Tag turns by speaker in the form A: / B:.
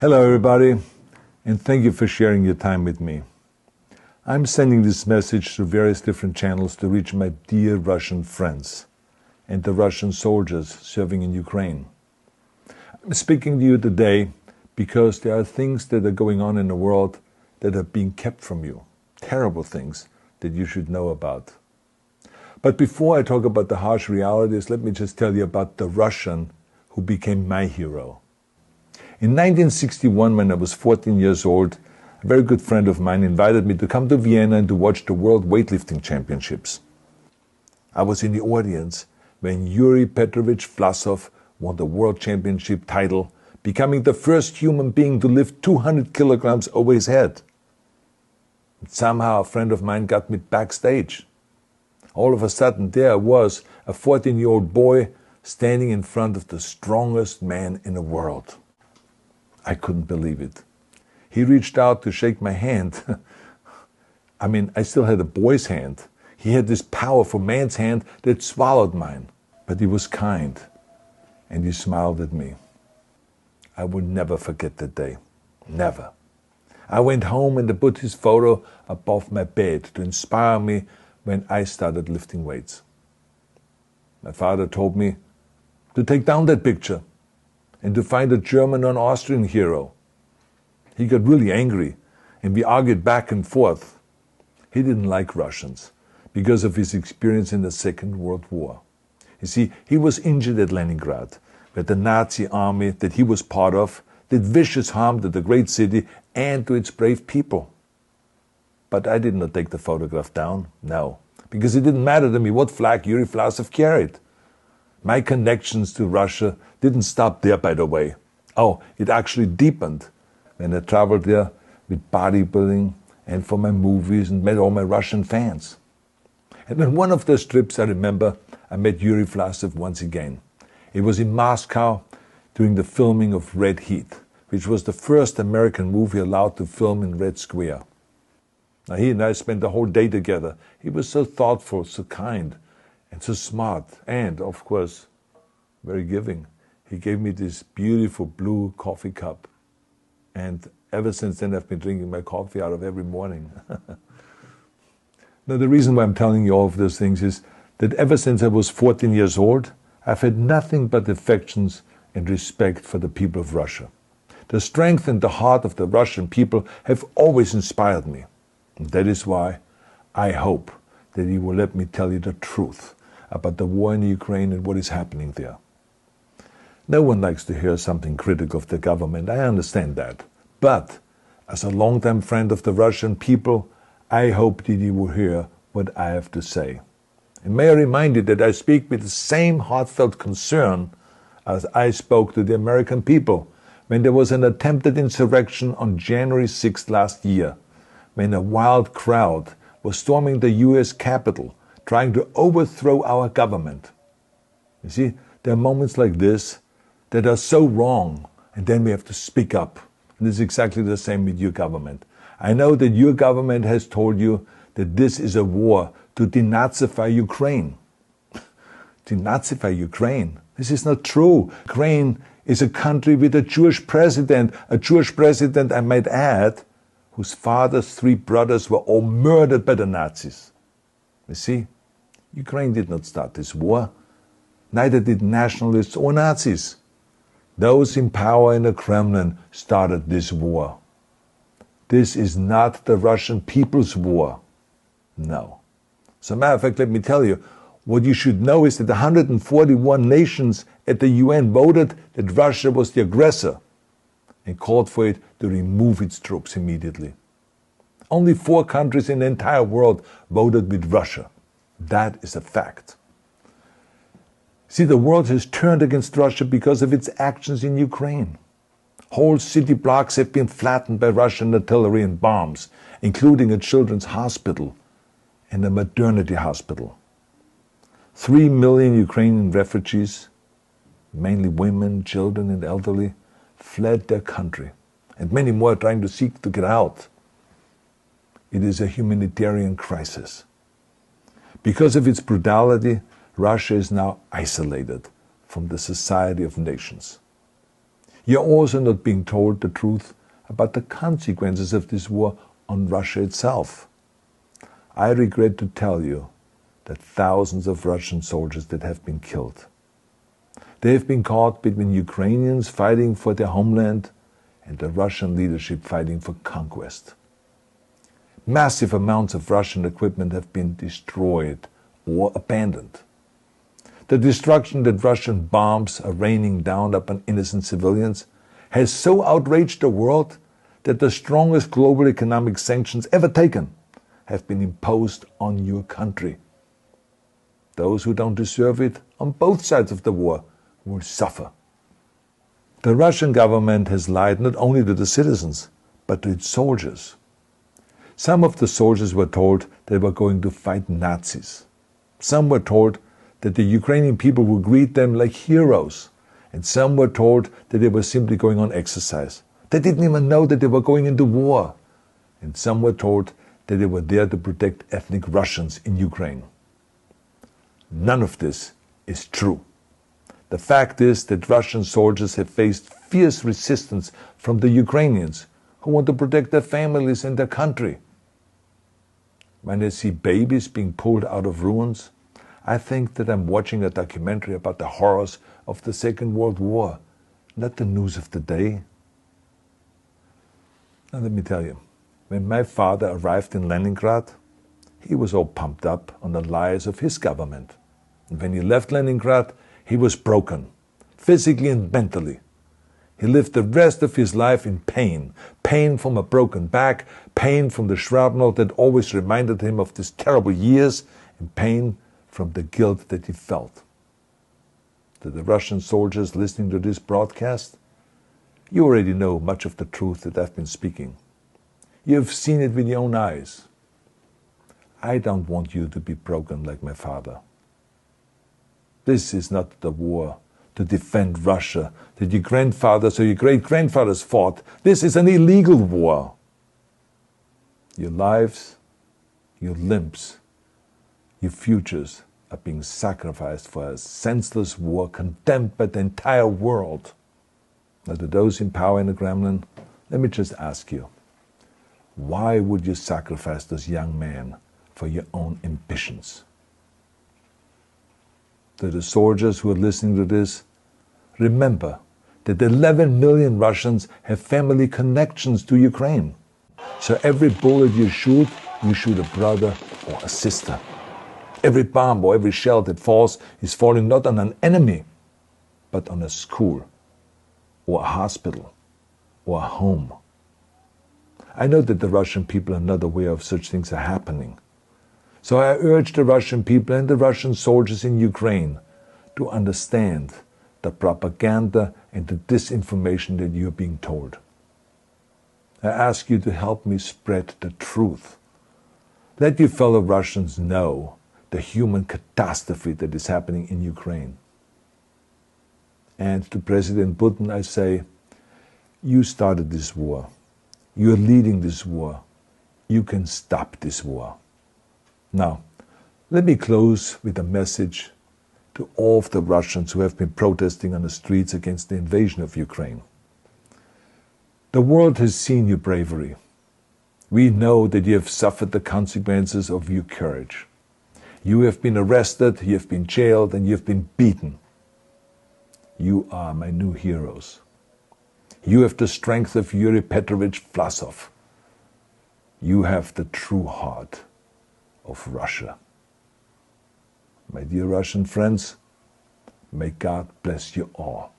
A: Hello everybody, and thank you for sharing your time with me. I'm sending this message through various different channels to reach my dear Russian friends and the Russian soldiers serving in Ukraine. I'm speaking to you today because there are things that are going on in the world that are being kept from you, terrible things that you should know about. But before I talk about the harsh realities, let me just tell you about the Russian who became my hero. In 1961, when I was 14 years old, a very good friend of mine invited me to come to Vienna and to watch the World Weightlifting Championships. I was in the audience when Yuri Petrovich Vlasov won the World Championship title, becoming the first human being to lift 200 kilograms over his head. And somehow a friend of mine got me backstage. All of a sudden there I was, a 14-year-old boy, standing in front of the strongest man in the world. I couldn't believe it. He reached out to shake my hand. I still had a boy's hand. He had this powerful man's hand that swallowed mine. But he was kind, and he smiled at me. I will never forget that day. Never. I went home and I put his photo above my bed to inspire me when I started lifting weights. My father told me to take down that picture and to find a German or an Austrian hero. He got really angry, and we argued back and forth. He didn't like Russians because of his experience in the Second World War. You see, he was injured at Leningrad, where the Nazi army that he was part of did vicious harm to the great city and to its brave people. But I did not take the photograph down, no, because it didn't matter to me what flag Yuri Vlasov carried. My connections to Russia didn't stop there, by the way. Oh, it actually deepened when I traveled there with bodybuilding and for my movies and met all my Russian fans. And on one of those trips, I remember, I met Yuri Vlasov once again. It was in Moscow during the filming of Red Heat, which was the first American movie allowed to film in Red Square. Now, he and I spent the whole day together. He was so thoughtful, so kind, and so smart, and, of course, very giving. He gave me this beautiful blue coffee cup. And ever since then, I've been drinking my coffee out of every morning. Now, the reason why I'm telling you all of those things is that ever since I was 14 years old, I've had nothing but affections and respect for the people of Russia. The strength and the heart of the Russian people have always inspired me. And that is why I hope that you will let me tell you the truth about the war in Ukraine and what is happening there. No one likes to hear something critical of the government, I understand that. But as a longtime friend of the Russian people, I hope that you will hear what I have to say. And may I remind you that I speak with the same heartfelt concern as I spoke to the American people when there was an attempted insurrection on January 6th last year, when a wild crowd was storming the US Capitol, trying to overthrow our government. You see, there are moments like this that are so wrong, and then we have to speak up. And this is exactly the same with your government. I know that your government has told you that this is a war to denazify Ukraine. Denazify Ukraine? This is not true. Ukraine is a country with a Jewish president, I might add, whose father's 3 brothers were all murdered by the Nazis. You see, Ukraine did not start this war. Neither did nationalists or Nazis. Those in power in the Kremlin started this war. This is not the Russian people's war. No. As a matter of fact, let me tell you, what you should know is that 141 nations at the UN voted that Russia was the aggressor and called for it to remove its troops immediately. Only 4 countries in the entire world voted with Russia. That is a fact. See, the world has turned against Russia because of its actions in Ukraine. Whole city blocks have been flattened by Russian artillery and bombs, including a children's hospital and a maternity hospital. 3 million Ukrainian refugees, mainly women, children, and elderly, fled their country, and many more are trying to seek to get out. It is a humanitarian crisis. Because of its brutality, Russia is now isolated from the society of nations. You're also not being told the truth about the consequences of this war on Russia itself. I regret to tell you that thousands of Russian soldiers that have been killed. They have been caught between Ukrainians fighting for their homeland and the Russian leadership fighting for conquest. Massive amounts of Russian equipment have been destroyed or abandoned. The destruction that Russian bombs are raining down upon innocent civilians has so outraged the world that the strongest global economic sanctions ever taken have been imposed on your country. Those who don't deserve it on both sides of the war will suffer. The Russian government has lied not only to the citizens, but to its soldiers. Some of the soldiers were told they were going to fight Nazis. Some were told that the Ukrainian people would greet them like heroes, and some were told that they were simply going on exercise. They didn't even know that they were going into war. And some were told that they were there to protect ethnic Russians in Ukraine. None of this is true. The fact is that Russian soldiers have faced fierce resistance from the Ukrainians who want to protect their families and their country. When I see babies being pulled out of ruins, I think that I'm watching a documentary about the horrors of the Second World War, not the news of the day. Now let me tell you, when my father arrived in Leningrad, he was all pumped up on the lies of his government. And when he left Leningrad, he was broken, physically and mentally. He lived the rest of his life in pain. Pain from a broken back, pain from the shrapnel that always reminded him of these terrible years, and pain from the guilt that he felt. To the Russian soldiers listening to this broadcast, you already know much of the truth that I've been speaking. You have seen it with your own eyes. I don't want you to be broken like my father. This is not the war to defend Russia that your grandfathers or your great-grandfathers fought. This is an illegal war. Your lives, your limbs, your futures are being sacrificed for a senseless war condemned by the entire world. Now, to those in power in the Kremlin, let me just ask you, why would you sacrifice those young men for your own ambitions? To the soldiers who are listening to this, remember that 11 million Russians have family connections to Ukraine. So every bullet you shoot a brother or a sister. Every bomb or every shell that falls is falling not on an enemy, but on a school, or a hospital, or a home. I know that the Russian people are not aware of such things are happening. So I urge the Russian people and the Russian soldiers in Ukraine to understand the propaganda and the disinformation that you are being told. I ask you to help me spread the truth. Let your fellow Russians know the human catastrophe that is happening in Ukraine. And to President Putin I say, you started this war. You're leading this war. You can stop this war. Now, let me close with a message to all of the Russians who have been protesting on the streets against the invasion of Ukraine. The world has seen your bravery. We know that you have suffered the consequences of your courage. You have been arrested, you have been jailed, and you have been beaten. You are my new heroes. You have the strength of Yuri Petrovich Vlasov. You have the true heart of Russia. My dear Russian friends, may God bless you all.